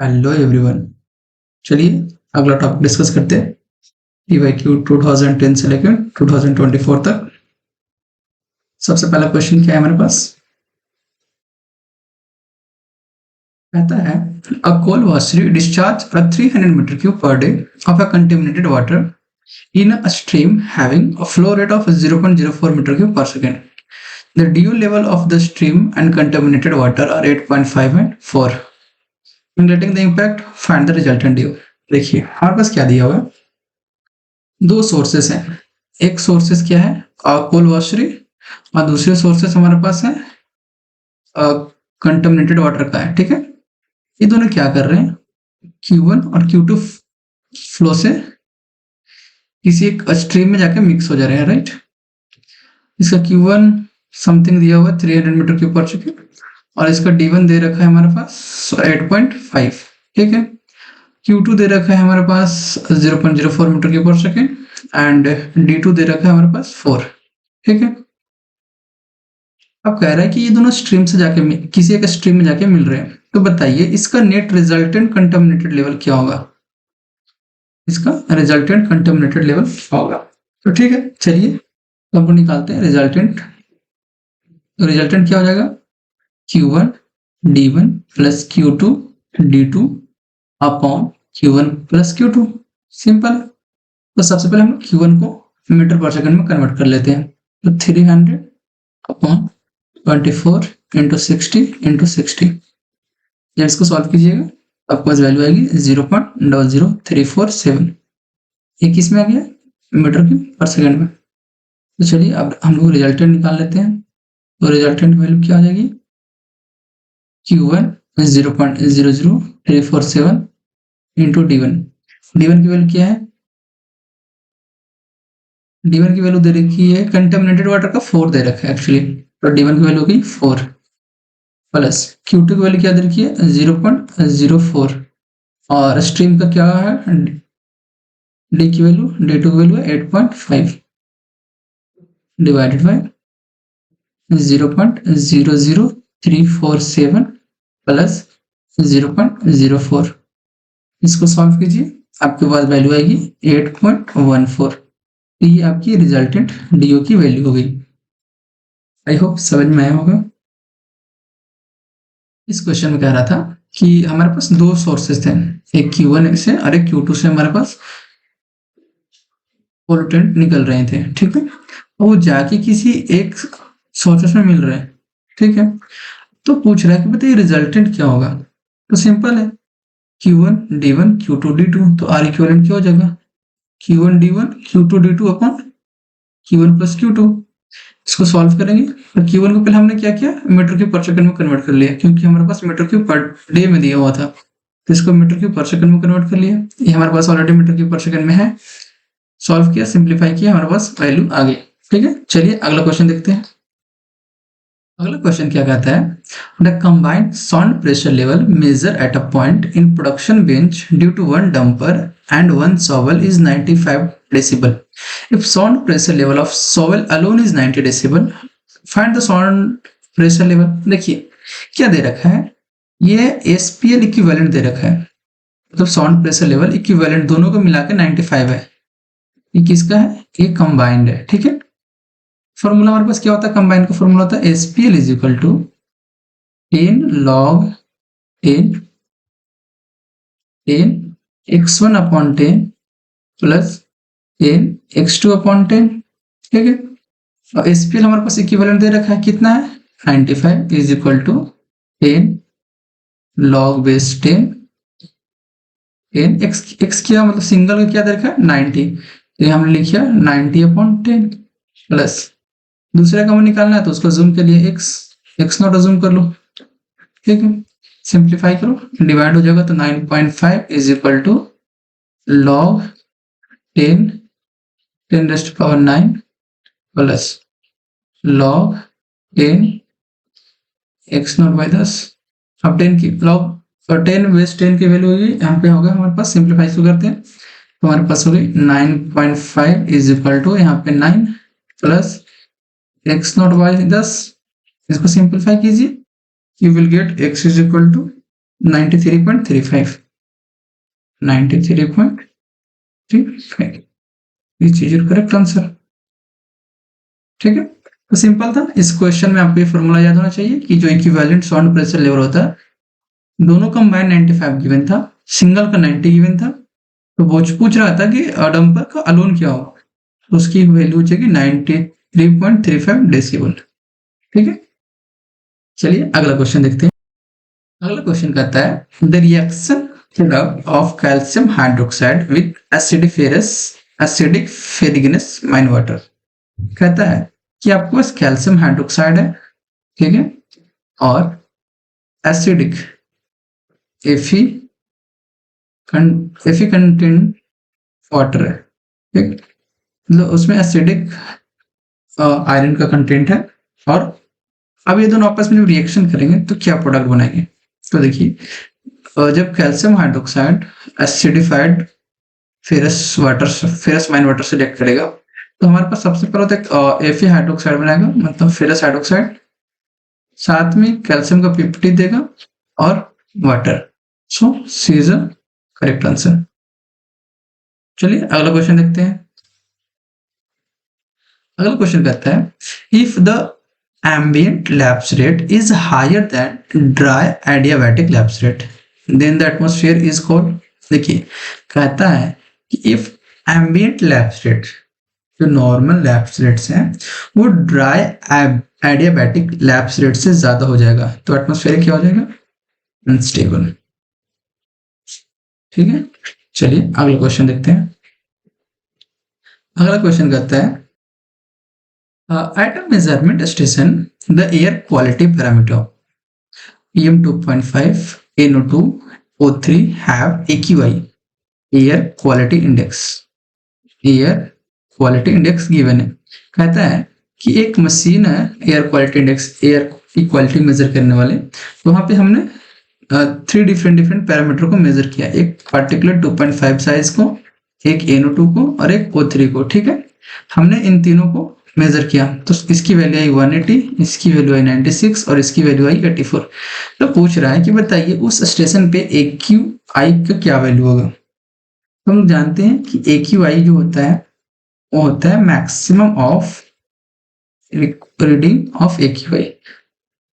Hello everyone. चलिए अगला topic discuss करते हैं। पीवाईक्यू 2010 से लेकर 2024 तक। सबसे पहला क्वेश्चन क्या है हमारे पास, कहता है अ coal washery discharge a 300 meter cube per day of a contaminated water in a stream having a flow rate of 0.04 meter cube per second. The DO level of the stream and contaminated water are 8.5 and 4. Calculating the impact, find the resultant DO. देखिए हमारे पास क्या दिया हुआ है, दो sources हैं। एक sources क्या है, कोल वॉशरी, और दूसरे सोर्सेस हमारे पास है कंटेमिनेटेड वाटर का है। ठीक है, ये दोनों क्या कर रहे हैं, Q1 और Q2 फ्लो से किसी एक स्ट्रीम में जाके मिक्स हो जा रहे हैं, राइट। इसका Q1 समथिंग दिया हुआ है 300 मीटर क्यूब पर सेकेंड, और इसका D1 दे रखा है हमारे पास 8.5। ठीक है, Q2 दे रखा है हमारे पास 0.04 मीटर क्यूब पर सेकेंड एंड D2 दे रखा है हमारे पास 4। ठीक है, अब कह रहा है कि ये दोनों स्ट्रीम से जाके किसी एक स्ट्रीम में जाके मिल रहे हैं, तो बताइए इसका नेट रिजल्टेंट कंटामिनेटेड लेवल क्या होगा, इसका रिजल्टेंट कंटामिनेटेड लेवल क्या होगा। तो ठीक है, चलिए तो हमको निकालते हैं रिजल्टेंट। तो रिजल्टेंट क्या हो जाएगा, Q1 D1 plus Q2 D2 upon Q1 plus Q2। Simple. तो सबसे पहले हम Q1 को मीटर पर सेकंड में कन्वर्ट कर लेते हैं। तो 300 अपॉन 24 इंटू 60 इंटू 60। जब इसको सॉल्व कीजिएगा आपके पास वैल्यू आएगी 0.00347। ये किस में आ गया, मीटर क्यूब पर सेकंड में। तो चलिए अब हम लोग रिजल्टेंट निकाल लेते हैं। तो रिजल्टेंट वैल्यू क्या आ जाएगी, Q1 0.00347 इंटू D1। D1 की वैल्यू क्या है, D1 की वैल्यू दे रखी है कंटेमिनेटेड वाटर का 4 दे रखा है एक्चुअली। तो D1 की वैल्यू होगी 4 प्लस Q2 की वैल्यू क्या दे रखी है 0.04, और स्ट्रीम का क्या है D की वैल्यू, D2 की वैल्यू है 8.5 डिवाइडेड बाय 0.00347 प्लस 0.04। इसको सॉल्व कीजिए, आपके पास वैल्यू आएगी 8.14। तो ये आपकी रिजल्टेंट DO की वैल्यू हो गई। आई होप समझ में आया होगा। इस क्वेश्चन में कह रहा था कि हमारे पास दो सोर्सेस थे, एक Q1 से और एक Q2 से हमारे पास पोल्यूटेंट निकल रहे थे। ठीक है, वो जाके किसी एक सोर्सेस में मिल रहे हैं। ठीक है, तो पूछ रहा है कि बताइए रिजल्टेंट क्या होगा। तो सिंपल है, Q1 D1 Q2 D2। तो R इक्विवेलेंट क्या हो जाएगा, Q1 D1 Q2 D2 upon Q1 plus Q2। इसको सॉल्व करेंगे। तो Q1 को पहले हमने क्या किया, मीटर क्यूब पर सेकंड में कन्वर्ट कर लिया, क्योंकि हमारे पास मीटर क्यूब पर डे में दिया हुआ था। तो इसको मीटर क्यूब पर सेकंड में कन्वर्ट कर लिया, ये हमारे पास ऑलरेडी मीटर क्यूब पर सेकंड में है। सॉल्व किया, सिंप्लीफाई किया, हमारे पास वैल्यू आ गई। ठीक है, चलिए अगला क्वेश्चन देखते हैं। अगला क्वेश्चन क्या कहता है, the combined sound pressure level measure at a point in production bench due to one dumper and one shovel is 95 decibel. If sound pressure level of shovel alone is 90 decibel, find the sound pressure level. देखिए क्या दे रखा है, ये SPL equivalent दे रखा है, मतलब sound pressure level equivalent दोनों को मिला के 95 है। ये किसका है, ये कंबाइंड है। ठीक है, फॉर्मूला हमारे पास क्या होता है, कंबाइंड का फॉर्मूला होता है SPL is equal to 10 log 10 x1 upon 10 plus 10 x2 upon 10। ठीक है, और SPL हमारे पास इक्विवेलेंट दे रखा है, कितना है 95 is equal to 10 log base 10 x क्या मतलब सिंगल का क्या दे रखा है 90, तो हमने लिखा 90 अपॉन 10 प्लस दूसरे का हमें निकालना है, तो उसको जूम के लिए x नॉट जूम कर लो। ठीक है, सिंप्लीफाई करो, डिवाइड हो जाएगा, तो 9.5 is equal to log 10 raised to power 9 plus log 10 x naught by 10। अब 10 की log और 10 बेस 10 की वैल्यू होगी, यहाँ पे होगा हमारे पास, सिंप्लीफाई शुरू करते हैं, तो हमारे पास होगी 9.5 इज इक्वल टू यहाँ पे 9 प्लस x नॉट बाई 10। इसको सिंप्लीफाई कीजिए, you will get x is equal to 93.35, 93.35, which is your correct answer. ठीक है, तो सिंपल था। इस क्वेश्चन में आपको ये फॉर्मूला याद होना चाहिए कि जो इक्विवेलेंट साउंड प्रेशर लेवल होता है, दोनों कंबाइन 95 गिवन था, सिंगल का 90 गिवन था, तो वो पूछ रहा था कि डंपर का अलोन क्या हो, तो उसकी वैल्यू हो जाएगी 93.35 डेसिबल। ठीक है, चलिए अगला क्वेश्चन देखते हैं। अगला क्वेश्चन कहता है the reaction product of calcium hydroxide with acidic ferruginous mine water. कहता है कि आपके पास कैल्शियम हाइड्रोक्साइड है, ठीक है, और एसिडिक एफी कंटेंट वाटर है, ठीक, मतलब उसमें एसिडिक आयरन का कंटेंट है, और अब ये दोनों आपस में जब रिएक्शन करेंगे तो क्या प्रोडक्ट बनाएंगे। तो देखिए, जब calcium hydroxide acidified ferrous mine water से रिएक्ट करेगा, तो हमारे पास सबसे पहले तो एफी हाइड्रोक्साइड बनाएगा, मतलब फेरस हाइड्रोक्साइड, साथ में कैल्शियम का पीपीटी देगा और water. So C is the correct answer. चलिए अगला क्वेश्चन देखते हैं। अगला क्वेश्चन कहता है if the ambient lapse rate is higher than dry adiabatic lapse rate then the atmosphere is called। देखिए, कहता है कि if ambient lapse rate, जो नॉर्मल लैप्स रेट्स हैं, वो ड्राई एडियाबैटिक लैप्स रेट से ज्यादा हो जाएगा, तो एटमॉस्फेयर क्या हो जाएगा, अनस्टेबल। ठीक है, चलिए अगला क्वेश्चन देखते हैं। अगला क्वेश्चन कहता है at a measurement station the air quality parameter PM 2.5 NO2 O3 have AQI, air quality index given है। कहता है कि एक मशीन है एयर क्वालिटी इंडेक्स, एयर की क्वालिटी मेजर करने वाले, तो वहां पे हमने 3 डिफरेंट पैरामीटर को मेजर किया, एक पार्टिकुलर 2.5 साइज को, एक NO2 को और एक O3 को। ठीक है, हमने इन तीनों को मेजर किया, तो इसकी वैल्यू आई 180, इसकी वैल्यू आई 96 और इसकी वैल्यू आई 84। तो पूछ रहा है कि बताइए उस स्टेशन पे AQI का क्या वैल्यू होगा। तो हम जानते हैं कि AQI जो होता है वो होता है maximum of reading of AQI।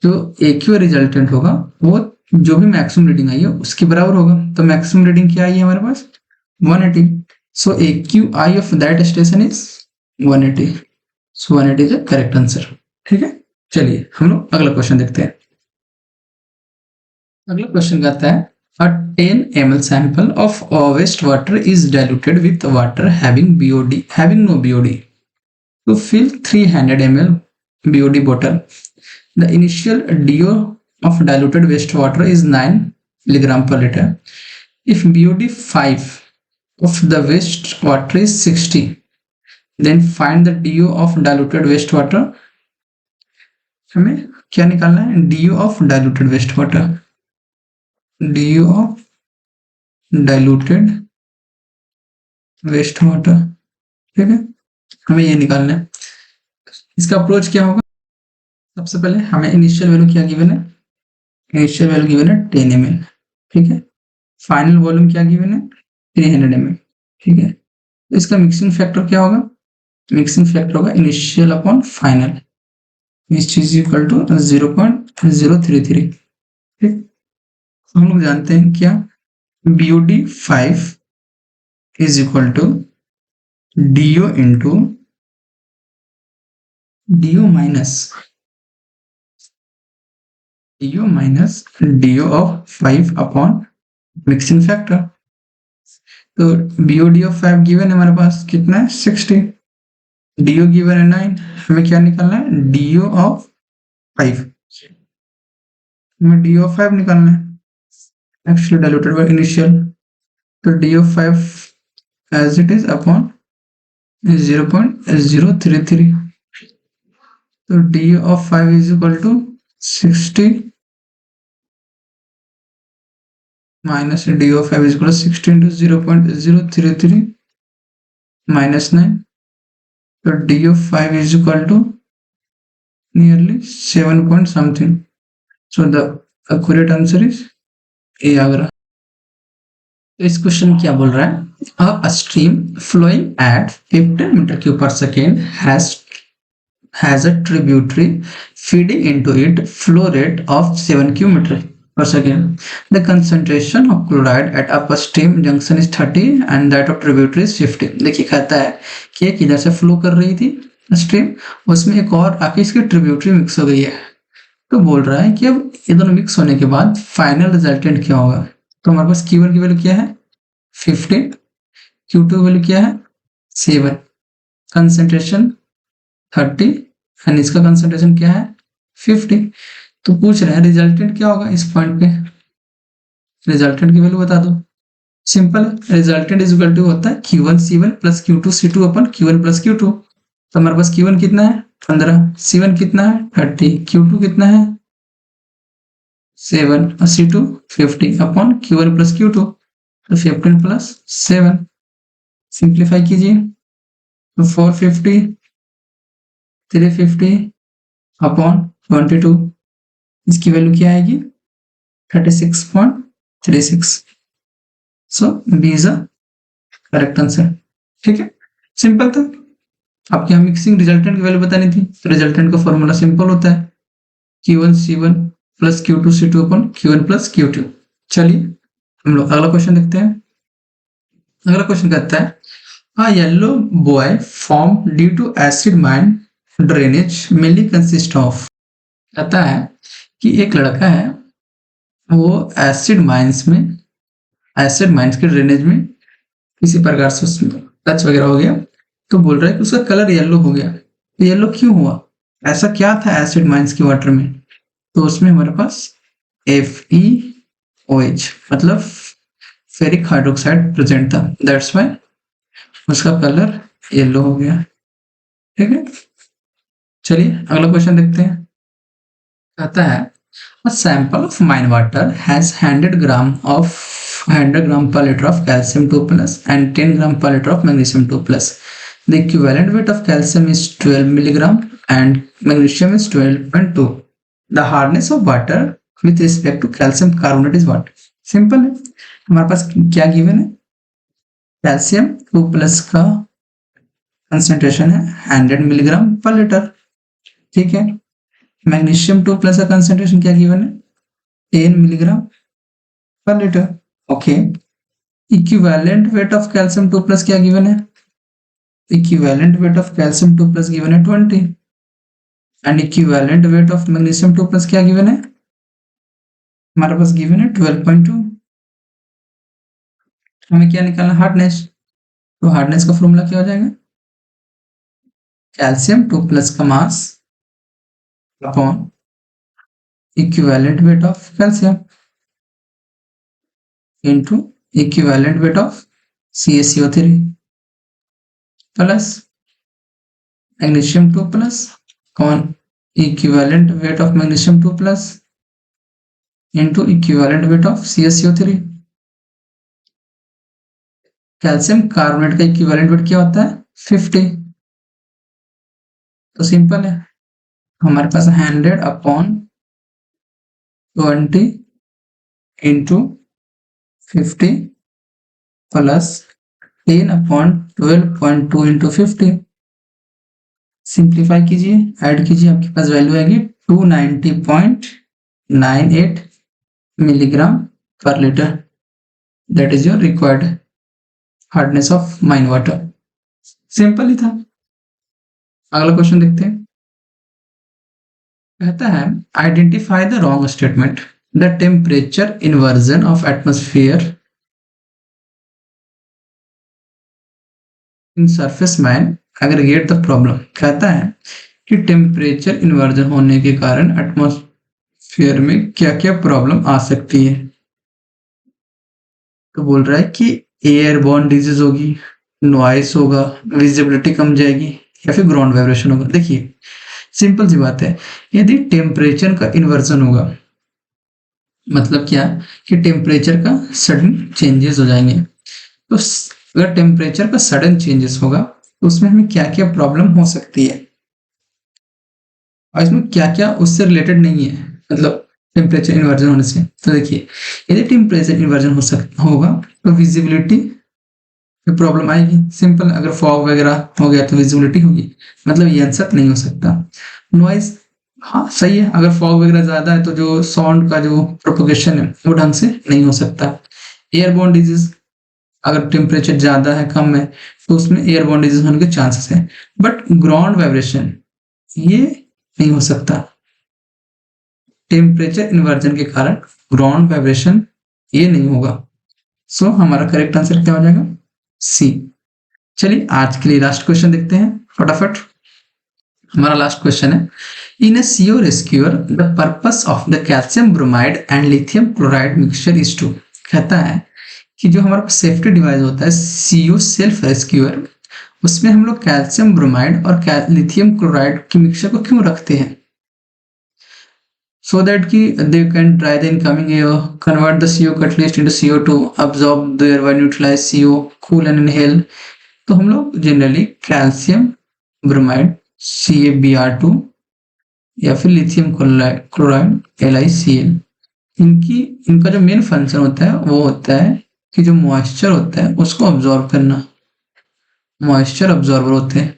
जो AQI रिजल्टेंट होगा वो जो भी मैक्सिमम रीडिंग आई है उसके बराबर होगा। तो मैक्सिमम रीडिंग क्या आई है हमारे पास, 180। सो AQI of that station is 180। So 180 is the correct answer। ठीक है, चलिए हम लोग अगला क्वेश्चन देखते हैं। अगला क्वेश्चन कहता है a 10 ml sample of waste water is diluted with water having no BOD to fill 300 ml BOD bottle। The initial DO of diluted waste water is 9 milligram per liter। If BOD 5 of the waste water is 60, then find the DO of diluted wastewater। हमें क्या निकालना है, DO of diluted wastewater, DO of diluted wastewater। ठीक है, हमें ये निकालना है। इसका अप्रोच क्या होगा, सबसे पहले हमें इनिशियल वैल्यू क्या गिवन है, इनिशियल वैल्यू गिवन है 10 ml। ठीक है, फाइनल वॉल्यूम क्या गिवन है 300 ml। ठीक है, तो इसका मिक्सिंग फैक्टर क्या होगा, मिक्सिंग फैक्टर होगा initial upon final, which is equal to 0.033। ठीक, हम लोग जानते हैं क्या, BOD 5 is equal to DO into DO minus DO of 5 upon mixing factor. तो BOD ऑफ 5 गिवन है हमारे पास कितना है 60, DO गिवन है 9, हमें क्या निकालना है DO ऑफ 5, हमें DO ऑफ 5 निकालना है एक्चुअली डाइल्यूटेड बाय इनिशियल। तो DO of 5 as it is upon 0.033। तो DO of 5 is equal to 60 minus DO of 5 is equal to 60 into 0.033 minus 9। So DO 5 is equal to nearly 7 point something. So the accurate answer is ये आगरा। तो इस question में क्या बोल रहा है, a stream flowing at 15 metre cube पर second has a tributary feeding into it flow rate of 7 cubic meter per second. The concentration of chloride at upstream junction is 30 and that of tributary is 50. देखिए कहता है कि एक इधर से flow कर रही थी स्ट्रीम, उसमें एक और आके इसकी ट्रिब्यूटरी मिक्स हो गई है। तो बोल रहा है कि अब ये दोनों मिक्स होने के बाद फाइनल रिजल्टेंट क्या होगा। तो हमारे पास Q1 की वैल्यू क्या है 15, Q2 की वैल्यू क्या है 7, कंसेंट्रेशन 30 एंड इसका कंसेंट्रेशन क्या है 50। तो पूछ रहे हैं रिजल्टेंट क्या होगा इस पॉइंट पे, रिजल्टेंट की वैल्यू बता दो। सिंपल है, रिजल्टेंट इज इक्वल टू होता है Q1 C1 plus Q2 C2 अपन Q1 प्लस Q2। तो हमारे पास Q1 कितना है 15, C1 कितना है 30, Q2 कितना है 7 और C2 50 upon Q1 plus Q2, तो 15 प्लस 7 सिंप्लीफाई कीजिए तो 450 350 अपॉन 22, इसकी वैल्यू क्या आएगी 36.36। So B is a correct answer. ठीक है, सिंपल था। आपके यहाँ मिक्सिंग रिजल्टेंट की वैल्यू बतानी थी, तो रिजल्टेंट का फॉर्मूला सिंपल होता है Q1 C1 plus Q2 C2 upon Q1 plus Q2। चलिए हम लोग अगला क्वेश्चन देखते हैं। अगला क्वेश्चन कहता है A yellow boy formed due to acid mine drainage mainly consist of। कहता है कि एक लड़का है वो एसिड माइंस के ड्रेनेज में किसी प्रकार से उसमें टच वगैरह हो गया, तो बोल रहा है कि उसका कलर येलो हो गया। तो येलो क्यों हुआ, ऐसा क्या था एसिड माइंस के वाटर में, तो उसमें हमारे पास FeOH मतलब फेरिक हाइड्रोक्साइड प्रेजेंट था, दैट्स वाई उसका कलर येलो हो गया। ठीक है, चलिए अगला क्वेश्चन देखते हैं। कहता है a sample of mine water has 100 gram per liter of calcium 2 plus and 10 gram per liter of magnesium 2 plus. The equivalent weight of calcium is 12 milligram and magnesium is 12.2. The hardness of water with respect to calcium carbonate is what? Simple है, हमारे पास क्या given है, calcium 2 plus का concentration है 100 milligram per litre. ठीक है, magnesium 2 plus का concentration क्या गिवन है 10 milligram per litre. Okay, equivalent weight of calcium 2 plus क्या गिवन है, equivalent weight of calcium 2 plus given है 20 and equivalent weight of magnesium 2 plus क्या गिवन है, हमारे पास गिवन है 12.2। हमें क्या निकालना हार्डनेस, तो हार्डनेस का फॉर्मूला क्या हो जाएगा, कैल्शियम 2 प्लस का mass upon equivalent weight of calcium into equivalent weight of CaCO3 plus magnesium 2 plus कौन equivalent weight of magnesium 2 plus into equivalent weight of CaCO3। Calcium carbonate का equivalent weight क्या होता है 50। तो सिंपल है, हमारे पास 100 upon 20 into 50 plus 10 upon 12.2 into 50। Simplify कीजिए, ऐड कीजिए, आपके पास वैल्यू आएगी 290.98 milligram per litre. That is your required hardness of mine water. Simple ही था। अगला क्वेश्चन देखते हैं। कहता है identify the wrong statement, the temperature inversion of atmosphere in surface mine aggregate the problem. कहता है कि टेम्परेचर इन्वर्जन होने के कारण एटमॉस्फेयर में क्या क्या प्रॉब्लम आ सकती है। तो बोल रहा है कि एयरबॉर्न डिजीज होगी, नॉइस होगा, विजिबिलिटी कम जाएगी या फिर ग्राउंड वाइब्रेशन होगा। देखिए सिंपल सी बात है, यदि टेम्परेचर का इन्वर्जन होगा मतलब क्या कि टेम्परेचर का सडन चेंजेस हो जाएंगे। तो अगर टेम्परेचर का सडन चेंजेस होगा तो उसमें हमें क्या क्या प्रॉब्लम हो सकती है और इसमें क्या क्या उससे रिलेटेड नहीं है, मतलब टेम्परेचर इन्वर्जन होने से। तो देखिए, यदि टेम्परेचर इन्वर्जन होगा तो विजिबिलिटी में प्रॉब्लम आएगी। सिंपल, अगर फॉग वगैरह हो गया तो विजिबिलिटी होगी, मतलब ये आंसर नहीं हो सकता। नॉइज, हाँ सही है, अगर फॉग वगैरह ज्यादा है तो जो साउंड का जो प्रोपोगेशन है वो ढंग से नहीं हो सकता। एयरबोर्न डिजीज, अगर टेम्परेचर ज्यादा है कम है तो उसमें एयरबोर्न डिजीज होने के चांसेस है। बट ग्राउंड वाइब्रेशन ये नहीं हो सकता, टेम्परेचर इन्वर्जन के कारण ग्राउंड वाइब्रेशन ये नहीं होगा। सो हमारा करेक्ट आंसर क्या हो जाएगा? सी। चलिए आज के लिए लास्ट क्वेश्चन देखते हैं फटाफट। हमारा लास्ट क्वेश्चन है, इन a CO rescuer the purpose of the calcium bromide and lithium chloride mixture is to, कहता है कि जो हमारा सेफ्टी डिवाइस होता है CO सेल्फ रेस्क्यूअर, उसमें हम लोग कैल्शियम ब्रोमाइड और लिथियम क्लोराइड की मिक्सचर को क्यों रखते हैं? So that कि they can dry the incoming air, convert the CO catalyst into CO2, absorb the air by neutralize CO, cool and inhale। तो हम लोग जनरली कैल्शियम ब्रोमाइड CaBr2 या फिर लिथियम क्लोराइड LiCl, इनका जो मेन फंक्शन होता है वो होता है कि जो मॉइस्चर होता है उसको अब्जॉर्ब करना, मॉइस्चर अब्जॉर्बर होते हैं।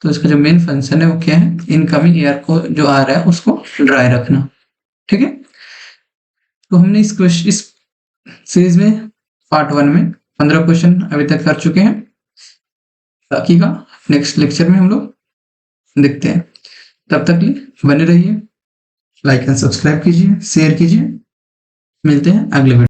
तो इसका जो मेन फंक्शन है वो क्या है? इनकमिंग एयर को जो आ रहा है उसको ड्राई रखना। ठीक है, तो हमने इस सीरीज में पार्ट 1 में 15 क्वेश्चन अभी तक कर चुके हैं। बाकी का नेक्स्ट लेक्चर में हम लोग देखते हैं। तब तक लिए बने रहिए, लाइक एंड सब्सक्राइब कीजिए, शेयर कीजिए। मिलते हैं अगले वीडियो।